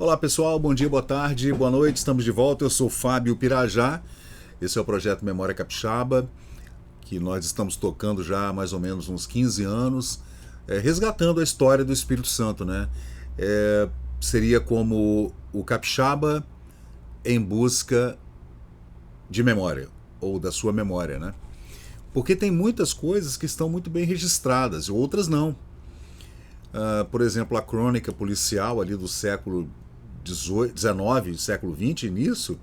Olá pessoal, bom dia, boa tarde, boa noite, estamos de volta. Eu sou Fábio Pirajá, esse é o projeto Memória Capixaba, que nós estamos tocando já há mais ou menos uns 15 anos, resgatando a história do Espírito Santo, né? Seria como o capixaba em busca de memória, ou da sua memória, né? Porque tem muitas coisas que estão muito bem registradas, outras não. Por exemplo, a crônica policial ali do século XIX, século XX, início,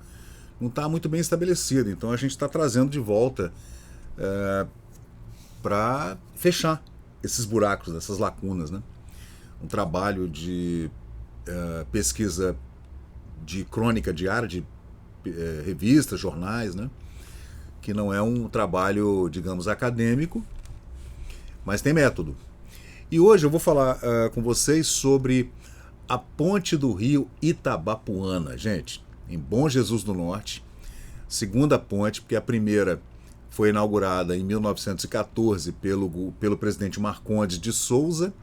não está muito bem estabelecida. Então a gente está trazendo de volta para fechar esses buracos, essas lacunas, né? Um trabalho de pesquisa de crônica diária, de revistas, jornais, né? Que não é um trabalho, digamos, acadêmico, mas tem método. E hoje eu vou falar com vocês sobre a ponte do rio Itabapuana, gente, em Bom Jesus do Norte, segunda ponte, porque a primeira foi inaugurada em 1914 pelo presidente Marcondes de Souza.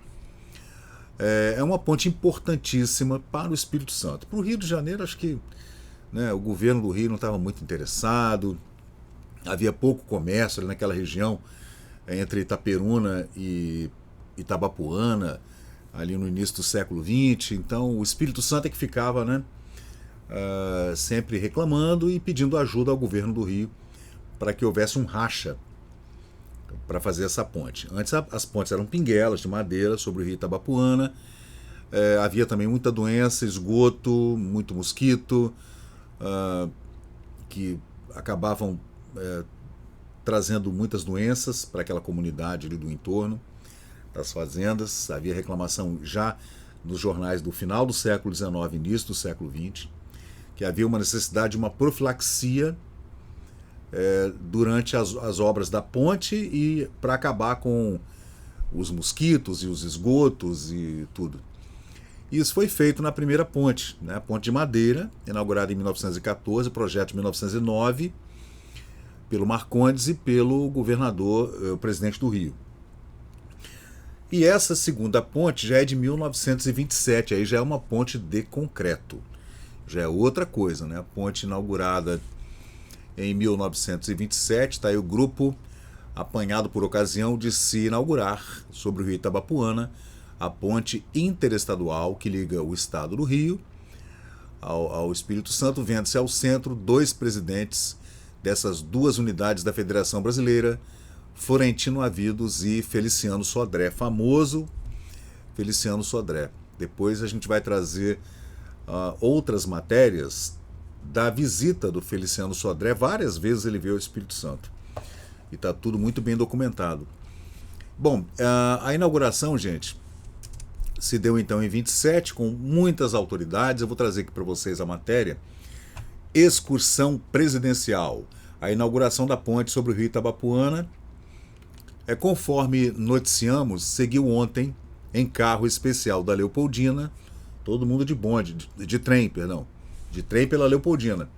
É uma ponte importantíssima para o Espírito Santo. Para o Rio de Janeiro, acho que o governo do Rio não estava muito interessado, havia pouco comércio ali naquela região, entre Itaperuna e Itabapuana, ali no início do século XX. Então o Espírito Santo é que ficava sempre reclamando e pedindo ajuda ao governo do Rio para que houvesse um racha para fazer essa ponte. Antes as pontes eram pinguelas de madeira sobre o rio Itabapuana. Havia também muita doença, esgoto, muito mosquito, que acabavam trazendo muitas doenças para aquela comunidade ali do entorno das fazendas. Havia reclamação já nos jornais do final do século XIX, início do século XX, que havia uma necessidade de uma profilaxia durante as obras da ponte e para acabar com os mosquitos e os esgotos e tudo. Isso foi feito na primeira ponte, né? A ponte de madeira, inaugurada em 1914, projeto de 1909, pelo Marcondes e pelo governador, o presidente do Rio. E essa segunda ponte já é de 1927, aí já é uma ponte de concreto. Já é outra coisa, né? A ponte inaugurada em 1927, está aí o grupo apanhado por ocasião de se inaugurar sobre o rio Itabapuana, a ponte interestadual que liga o estado do Rio ao Espírito Santo, vendo-se ao centro dois presidentes dessas duas unidades da Federação Brasileira, Florentino Avidos e Feliciano Sodré, famoso Feliciano Sodré. Depois a gente vai trazer outras matérias da visita do Feliciano Sodré. Várias vezes ele veio ao Espírito Santo. E está tudo muito bem documentado. Bom, a inauguração, gente, se deu então em 27, com muitas autoridades. Eu vou trazer aqui para vocês a matéria. Excursão presidencial. A inauguração da ponte sobre o rio Itabapuana, conforme noticiamos, seguiu ontem em carro especial da Leopoldina, todo mundo de bonde, de trem pela Leopoldina,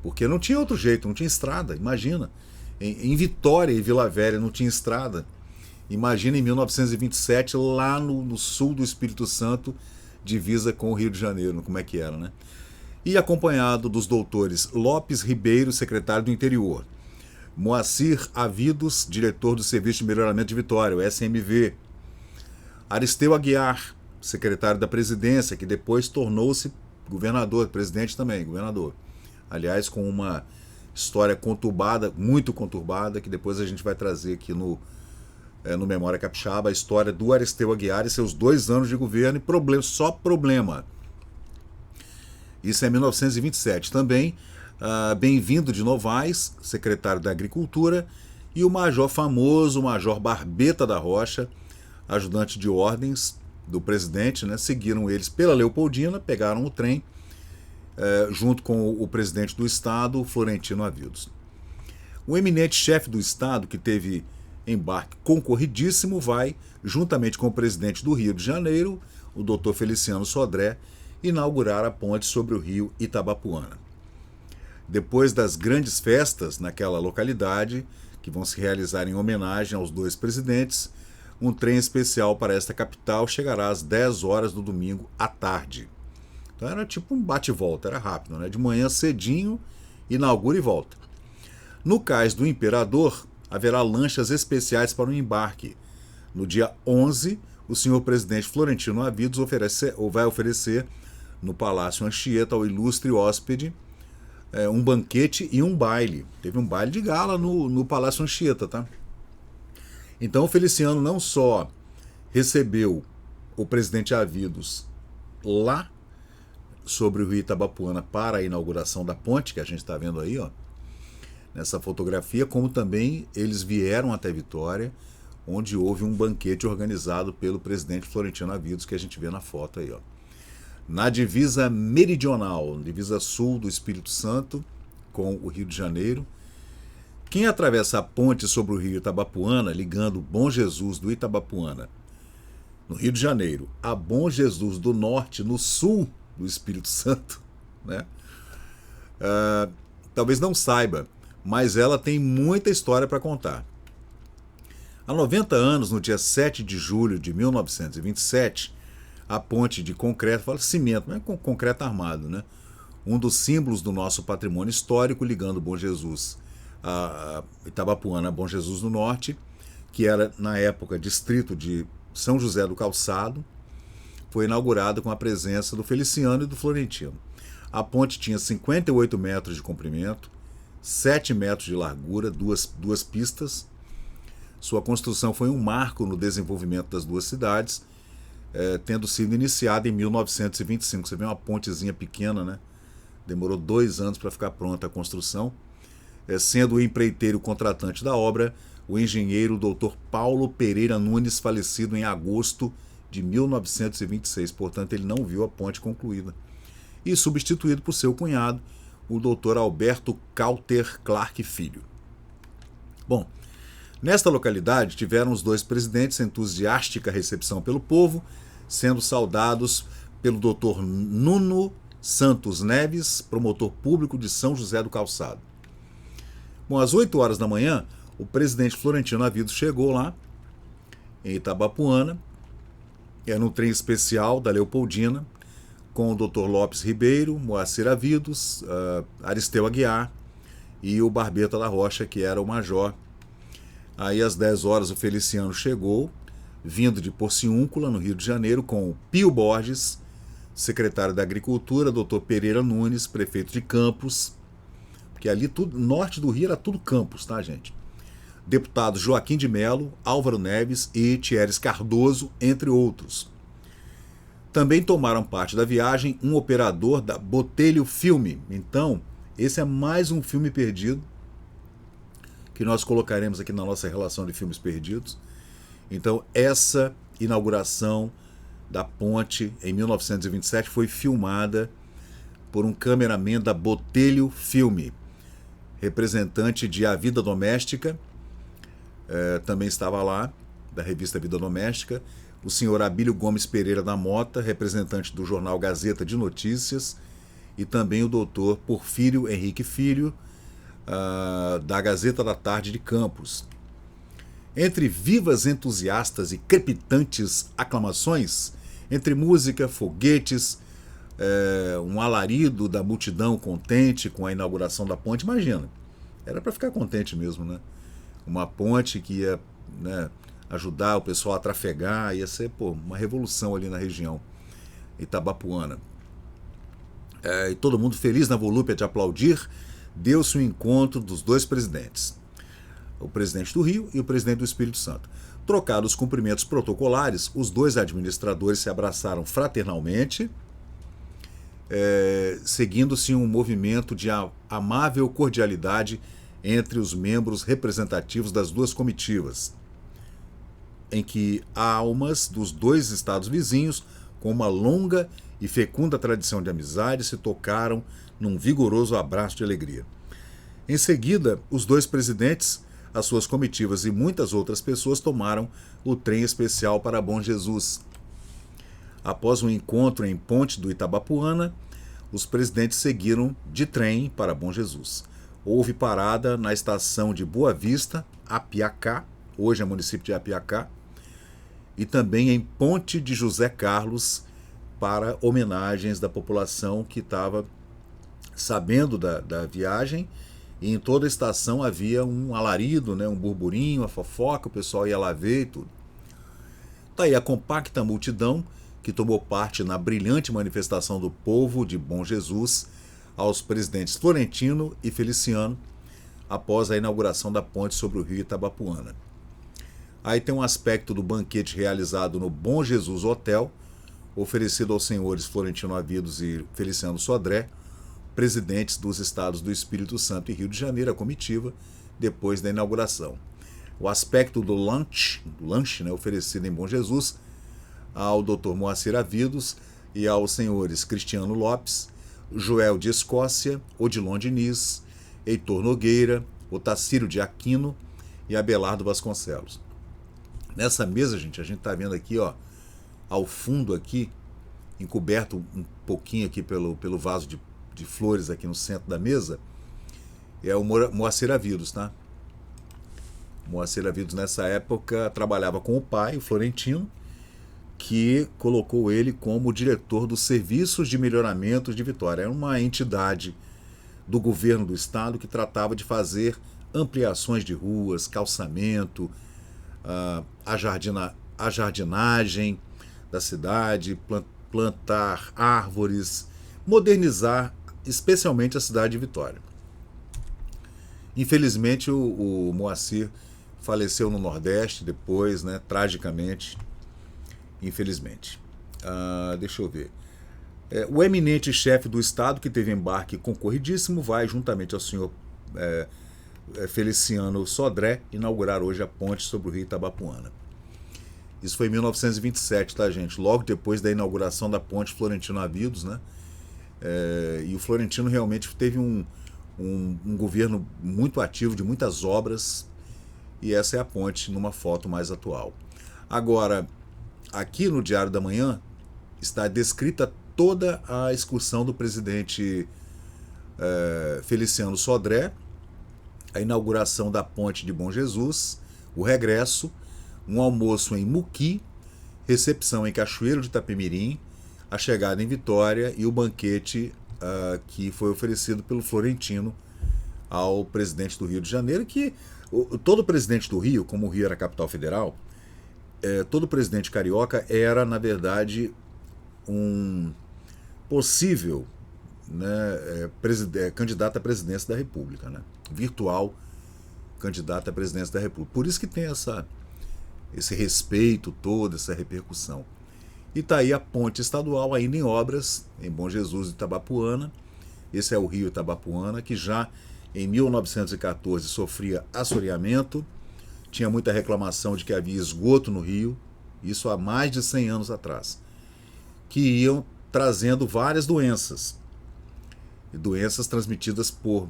porque não tinha outro jeito, não tinha estrada. Imagina, em Vitória e Vila Velha não tinha estrada. Imagina em 1927, lá no sul do Espírito Santo, divisa com o Rio de Janeiro, como é que era, né? E acompanhado dos doutores Lopes Ribeiro, secretário do Interior, Moacir Avidos, diretor do Serviço de Melhoramento de Vitória, o SMV, Aristeu Aguiar, secretário da Presidência, que depois tornou-se governador, presidente também, governador. Aliás, com uma história conturbada, muito conturbada, que depois a gente vai trazer aqui no Memória Capixaba, a história do Aristeu Aguiar e seus 2 anos de governo e só problema. Isso é 1927. Também Bem-vindo de Novaes, secretário da Agricultura, e o famoso Major Barbeta da Rocha, ajudante de ordens do presidente, né? Seguiram eles pela Leopoldina, pegaram o trem, junto com o presidente do estado, Florentino Avidos. O eminente chefe do estado, que teve embarque concorridíssimo, vai, juntamente com o presidente do Rio de Janeiro, o doutor Feliciano Sodré, inaugurar a ponte sobre o rio Itabapuana. Depois das grandes festas naquela localidade, que vão se realizar em homenagem aos dois presidentes, um trem especial para esta capital chegará às 10 horas do domingo à tarde. Então era tipo um bate-volta, era rápido, né? De manhã cedinho, inaugura e volta. No cais do Imperador, haverá lanchas especiais para o embarque. No dia 11, o senhor presidente Florentino Avidos vai oferecer no Palácio Anchieta ao ilustre hóspede um banquete e um baile. Teve um baile de gala no Palácio Anchieta, tá? Então o Feliciano não só recebeu o presidente Avidos lá sobre o rio Itabapuana para a inauguração da ponte, que a gente está vendo aí, ó, nessa fotografia, como também eles vieram até Vitória, onde houve um banquete organizado pelo presidente Florentino Avidos, que a gente vê na foto aí, ó. Na divisa meridional, divisa sul do Espírito Santo, com o Rio de Janeiro, quem atravessa a ponte sobre o rio Itabapuana, ligando Bom Jesus do Itabapuana, no Rio de Janeiro, a Bom Jesus do Norte, no sul do Espírito Santo, né? Talvez não saiba, mas ela tem muita história para contar. Há 90 anos, no dia 7 de julho de 1927, a ponte de concreto, fala cimento, mas é com concreto armado, né? Um dos símbolos do nosso patrimônio histórico, ligando Bom Jesus a Itabapuana, a Bom Jesus do Norte, que era, na época, distrito de São José do Calçado, foi inaugurada com a presença do Feliciano e do Florentino. A ponte tinha 58 metros de comprimento, 7 metros de largura, duas pistas. Sua construção foi um marco no desenvolvimento das duas cidades, tendo sido iniciada em 1925. Você vê uma pontezinha pequena, né? Demorou 2 anos para ficar pronta a construção, sendo o empreiteiro contratante da obra o engenheiro Dr. Paulo Pereira Nunes, falecido em agosto de 1926. Portanto, ele não viu a ponte concluída. E substituído por seu cunhado, o Dr. Alberto Cauter Clark Filho. Bom, nesta localidade tiveram os dois presidentes entusiástica recepção pelo povo, sendo saudados pelo Dr. Nuno Santos Neves, promotor público de São José do Calçado. Bom, às 8 horas da manhã, o presidente Florentino Avidos chegou lá, em Itabapuana, no trem especial da Leopoldina, com o Dr. Lopes Ribeiro, Moacir Avidos, Aristeu Aguiar e o Barbeta da Rocha, que era o major. Aí às 10 horas o Feliciano chegou, vindo de Porciúncula, no Rio de Janeiro, com o Pio Borges, secretário da Agricultura, Dr. Pereira Nunes, prefeito de Campos, porque ali tudo, norte do Rio era tudo Campos, tá, gente? Deputado Joaquim de Melo, Álvaro Neves e Thieres Cardoso, entre outros. Também tomaram parte da viagem um operador da Botelho Filme. Então, esse é mais um filme perdido, que nós colocaremos aqui na nossa relação de filmes perdidos. Então, essa inauguração da ponte em 1927 foi filmada por um cameraman da Botelho Filme, representante de A Vida Doméstica, também estava lá, da revista Vida Doméstica, o senhor Abílio Gomes Pereira da Mota, representante do jornal Gazeta de Notícias, e também o doutor Porfírio Henrique Filho, da Gazeta da Tarde de Campos. Entre vivas entusiastas e crepitantes aclamações, entre música, foguetes, um alarido da multidão contente com a inauguração da ponte, imagina, era para ficar contente mesmo, né? Uma ponte que ia, né, ajudar o pessoal a trafegar, ia ser uma revolução ali na região Itabapuana. E todo mundo feliz na volúpia de aplaudir, deu-se o encontro dos dois presidentes, o presidente do Rio e o presidente do Espírito Santo. Trocados os cumprimentos protocolares, os dois administradores se abraçaram fraternalmente, seguindo-se um movimento de amável cordialidade entre os membros representativos das duas comitivas, em que almas dos dois estados vizinhos, com uma longa e fecunda tradição de amizade, se tocaram num vigoroso abraço de alegria. Em seguida, os dois presidentes, as suas comitivas e muitas outras pessoas tomaram o trem especial para Bom Jesus. Após um encontro em Ponte do Itabapuana, os presidentes seguiram de trem para Bom Jesus. Houve parada na estação de Boa Vista, Apiacá, hoje é município de Apiacá, e também em Ponte de José Carlos, para homenagens da população que estava sabendo da viagem, e em toda a estação havia um alarido, né, um burburinho, uma fofoca, o pessoal ia lá ver e tudo. Tá aí a compacta multidão que tomou parte na brilhante manifestação do povo de Bom Jesus aos presidentes Florentino e Feliciano após a inauguração da ponte sobre o rio Itabapuana. Aí tem um aspecto do banquete realizado no Bom Jesus Hotel, oferecido aos senhores Florentino Avidos e Feliciano Sodré, presidentes dos estados do Espírito Santo e Rio de Janeiro, a comitiva, depois da inauguração. O aspecto do lanche, né, oferecido em Bom Jesus ao Dr. Moacir Avidos e aos senhores Cristiano Lopes, Joel de Escócia, Odilon Diniz, Heitor Nogueira, Otacílio de Aquino e Abelardo Vasconcelos. Nessa mesa, gente, a gente está vendo aqui, ó, ao fundo aqui, encoberto um pouquinho aqui pelo vaso de flores aqui no centro da mesa, é o Moacir Avidos, tá? Moacir Avidos, nessa época, trabalhava com o pai, o Florentino, que colocou ele como diretor dos Serviços de Melhoramento de Vitória. Era uma entidade do governo do estado que tratava de fazer ampliações de ruas, calçamento, a jardinagem da cidade, plantar árvores, modernizar especialmente a cidade de Vitória. Infelizmente o Moacir faleceu no Nordeste depois, né, tragicamente, infelizmente. Deixa eu ver. O eminente chefe do Estado, que teve embarque concorridíssimo, vai, juntamente ao senhor Feliciano Sodré, inaugurar hoje a ponte sobre o rio Itabapuana. Isso foi em 1927, tá, gente? Logo depois da inauguração da ponte Florentino Avidos, né? E o Florentino realmente teve um governo muito ativo, de muitas obras, e essa é a ponte numa foto mais atual. Agora, aqui no Diário da Manhã está descrita toda a excursão do presidente Feliciano Sodré, a inauguração da ponte de Bom Jesus, o regresso, um almoço em Muqui, recepção em Cachoeiro de Itapemirim, a chegada em Vitória e o banquete que foi oferecido pelo Florentino ao presidente do Rio de Janeiro, que todo presidente do Rio, como o Rio era a capital federal, todo presidente carioca era, na verdade, um possível, né, candidato à presidência da República, né, virtual candidato à presidência da República. Por isso que tem esse respeito todo, essa repercussão. E está aí a ponte estadual ainda em obras, em Bom Jesus e Itabapuana. Esse é o rio Itabapuana, que já em 1914 sofria assoreamento, tinha muita reclamação de que havia esgoto no rio, isso há mais de 100 anos atrás, que iam trazendo várias doenças transmitidas por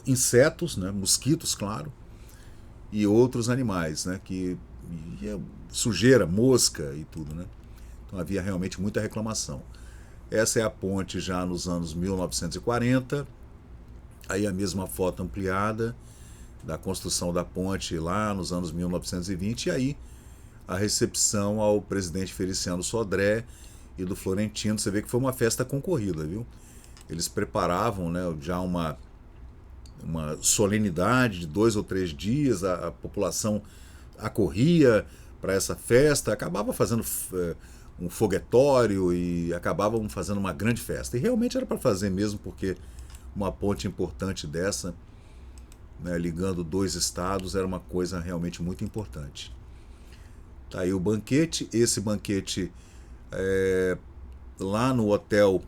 insetos, né, mosquitos, claro, e outros animais, né, sujeira, mosca e tudo, né? Então havia realmente muita reclamação. Essa é a ponte já nos anos 1940, aí a mesma foto ampliada da construção da ponte lá nos anos 1920, e aí a recepção ao presidente Feliciano Sodré e do Florentino. Você vê que foi uma festa concorrida, viu? Eles preparavam, né, já uma solenidade de 2 ou 3 dias, a população acorria para essa festa, acabava fazendo um foguetório e acabavam fazendo uma grande festa. E realmente era para fazer mesmo, porque uma ponte importante dessa, né, ligando 2 estados, era uma coisa realmente muito importante. Tá aí o banquete, esse banquete lá no hotel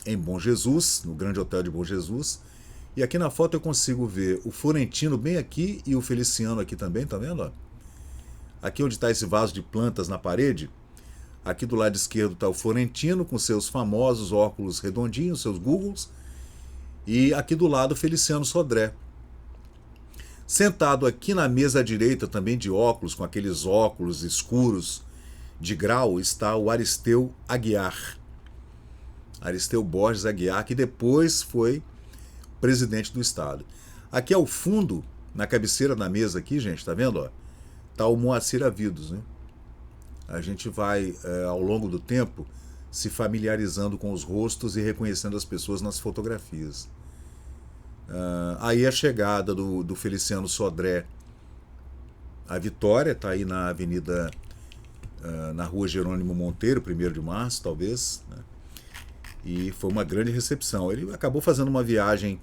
em Bom Jesus, no grande hotel de Bom Jesus. E aqui na foto eu consigo ver o Florentino bem aqui e o Feliciano aqui também, tá vendo? Ó? Aqui onde está esse vaso de plantas na parede, aqui do lado esquerdo está o Florentino com seus famosos óculos redondinhos, seus googles, e aqui do lado o Feliciano Sodré. Sentado aqui na mesa à direita também de óculos, com aqueles óculos escuros de grau, está o Aristeu Aguiar. Aristeu Borges Aguiar, que depois foi presidente do estado. Aqui ao fundo, na cabeceira da mesa aqui, gente, tá vendo? Ó, tá o Moacir Avidos, né? a gente vai, ao longo do tempo, se familiarizando com os rostos e reconhecendo as pessoas nas fotografias. Aí a chegada do Feliciano Sodré à Vitória, está aí na Avenida, na Rua Jerônimo Monteiro, 1º de março, talvez, né? E foi uma grande recepção. Ele acabou fazendo uma viagem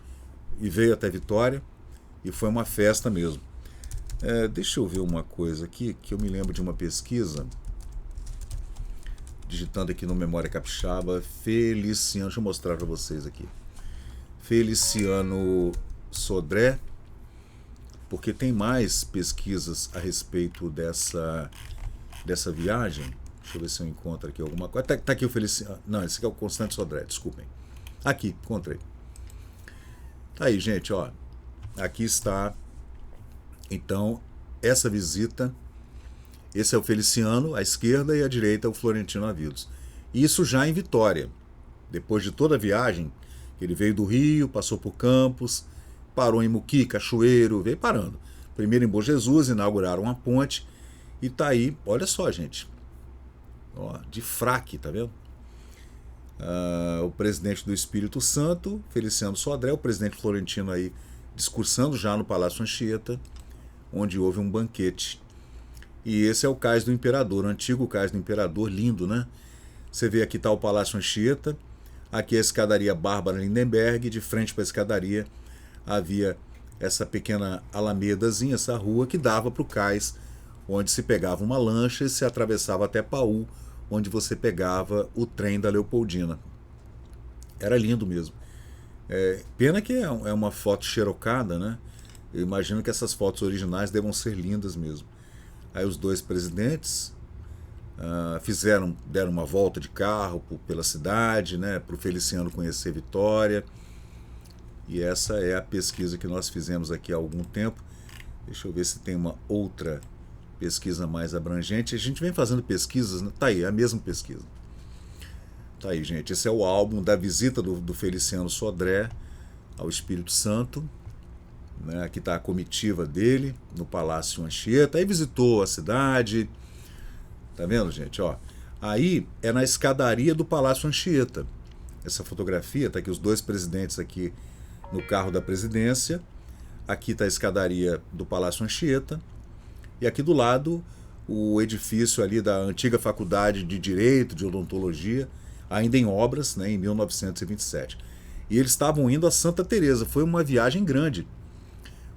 e veio até Vitória, e foi uma festa mesmo. Deixa eu ver uma coisa aqui, que eu me lembro de uma pesquisa, digitando aqui no Memória Capixaba, Feliciano, deixa eu mostrar para vocês aqui. Feliciano Sodré, porque tem mais pesquisas a respeito dessa viagem. Deixa eu ver se eu encontro aqui alguma coisa. Tá aqui o Feliciano. Não, esse aqui é o Constante Sodré, desculpem. Aqui, encontrei. Tá aí, gente, ó. Aqui está, então, essa visita. Esse é o Feliciano, à esquerda, e à direita é o Florentino Avilos. Isso já em Vitória. Depois de toda a viagem, ele veio do Rio, passou por Campos, parou em Muqui, Cachoeiro, veio parando. Primeiro em Bom Jesus, inauguraram uma ponte, e tá aí, olha só, gente. Ó, de fraque, tá vendo? O presidente do Espírito Santo, Feliciano Sodré, o presidente Florentino aí discursando já no Palácio Anchieta, onde houve um banquete. E esse é o Cais do Imperador, o antigo Cais do Imperador, lindo, né? Você vê aqui está o Palácio Anchieta, aqui a escadaria Bárbara Lindenberg, de frente para a escadaria havia essa pequena alamedazinha, essa rua que dava para o cais, onde se pegava uma lancha e se atravessava até Paú, onde você pegava o trem da Leopoldina. Era lindo mesmo. Pena que é uma foto xerocada, né? Eu imagino que essas fotos originais devam ser lindas mesmo. Aí os dois presidentes deram uma volta de carro pela cidade, né, para o Feliciano conhecer Vitória. E essa é a pesquisa que nós fizemos aqui há algum tempo. Deixa eu ver se tem uma outra pesquisa mais abrangente. A gente vem fazendo pesquisas, né? Tá aí, é a mesma pesquisa. Tá aí, gente. Esse é o álbum da visita do Feliciano Sodré ao Espírito Santo. Né? Aqui está a comitiva dele no Palácio Anchieta. Aí visitou a cidade. Tá vendo, gente? Ó, aí é na escadaria do Palácio Anchieta. Essa fotografia, tá aqui os dois presidentes aqui no carro da presidência. Aqui está a escadaria do Palácio Anchieta. E aqui do lado o edifício ali da antiga Faculdade de Direito, de Odontologia, ainda em obras, né, em 1927. E eles estavam indo a Santa Teresa. Foi uma viagem grande.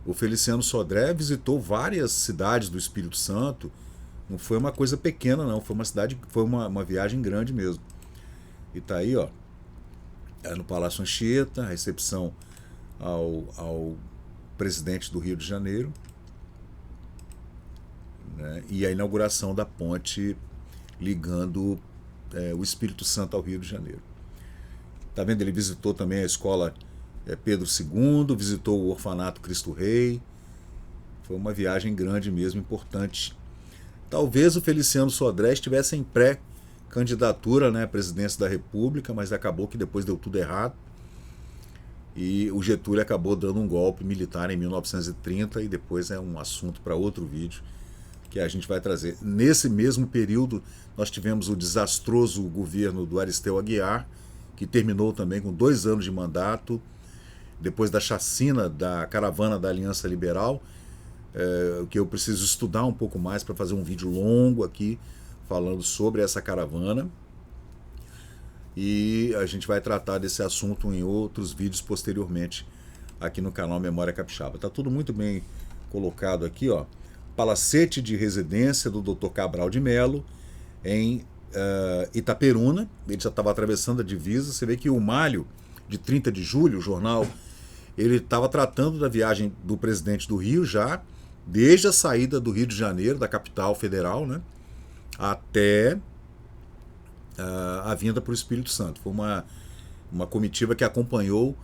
O Feliciano Sodré visitou várias cidades do Espírito Santo. Não foi uma coisa pequena, não. Foi uma viagem grande mesmo. E tá aí, ó, no Palácio Anchieta, a recepção ao presidente do Rio de Janeiro, né, e a inauguração da ponte ligando o Espírito Santo ao Rio de Janeiro. Tá vendo? Ele visitou também a escola Pedro II, visitou o orfanato Cristo Rei. Foi uma viagem grande mesmo, importante. Talvez o Feliciano Sodré estivesse em pré-candidatura, né, à presidência da República, mas acabou que depois deu tudo errado. E o Getúlio acabou dando um golpe militar em 1930, e depois é um assunto para outro vídeo que a gente vai trazer. Nesse mesmo período, nós tivemos o desastroso governo do Aristeu Aguiar, que terminou também com 2 anos de mandato, depois da chacina da caravana da Aliança Liberal, que eu preciso estudar um pouco mais para fazer um vídeo longo aqui, falando sobre essa caravana. E a gente vai tratar desse assunto em outros vídeos posteriormente, aqui no canal Memória Capixaba. Está tudo muito bem colocado aqui, ó. Palacete de residência do Dr. Cabral de Melo, em Itaperuna. Ele já estava atravessando a divisa. Você vê que o Malho, de 30 de julho, o jornal, ele estava tratando da viagem do presidente do Rio já, desde a saída do Rio de Janeiro, da capital federal, né, até a vinda para o Espírito Santo. Foi uma comitiva que acompanhou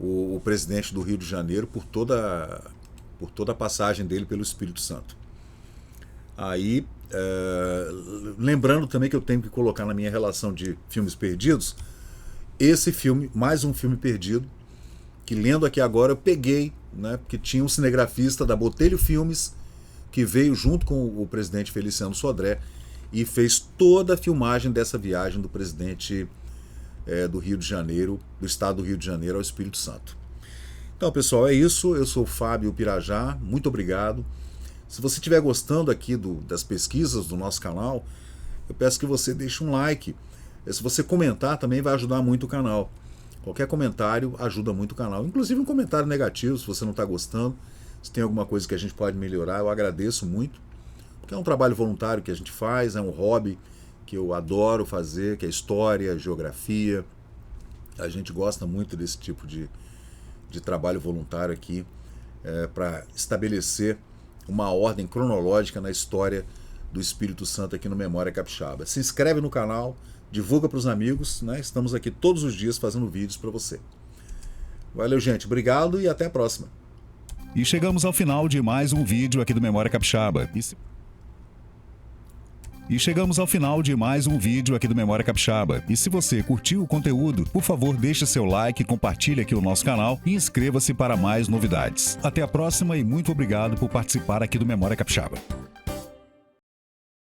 o presidente do Rio de Janeiro por toda a passagem dele pelo Espírito Santo. Aí, lembrando também que eu tenho que colocar na minha relação de filmes perdidos, esse filme, mais um filme perdido, que lendo aqui agora eu peguei, né, porque tinha um cinegrafista da Botelho Filmes, que veio junto com o presidente Feliciano Sodré, e fez toda a filmagem dessa viagem do presidente do Rio de Janeiro, do estado do Rio de Janeiro ao Espírito Santo. Então, pessoal, é isso. Eu sou o Fábio Pirajá, muito obrigado. Se você estiver gostando aqui das pesquisas do nosso canal, eu peço que você deixe um like. Se você comentar, também vai ajudar muito o canal. Qualquer comentário ajuda muito o canal. Inclusive um comentário negativo, se você não está gostando, se tem alguma coisa que a gente pode melhorar, eu agradeço muito. Porque é um trabalho voluntário que a gente faz, é um hobby que eu adoro fazer, que é história, geografia. A gente gosta muito desse tipo de trabalho voluntário aqui, para estabelecer uma ordem cronológica na história do Espírito Santo aqui no Memória Capixaba. Se inscreve no canal, divulga para os amigos, né? Estamos aqui todos os dias fazendo vídeos para você. Valeu, gente. Obrigado e até a próxima. E chegamos ao final de mais um vídeo aqui do Memória Capixaba. E se você curtiu o conteúdo, por favor, deixe seu like, compartilhe aqui o nosso canal e inscreva-se para mais novidades. Até a próxima e muito obrigado por participar aqui do Memória Capixaba.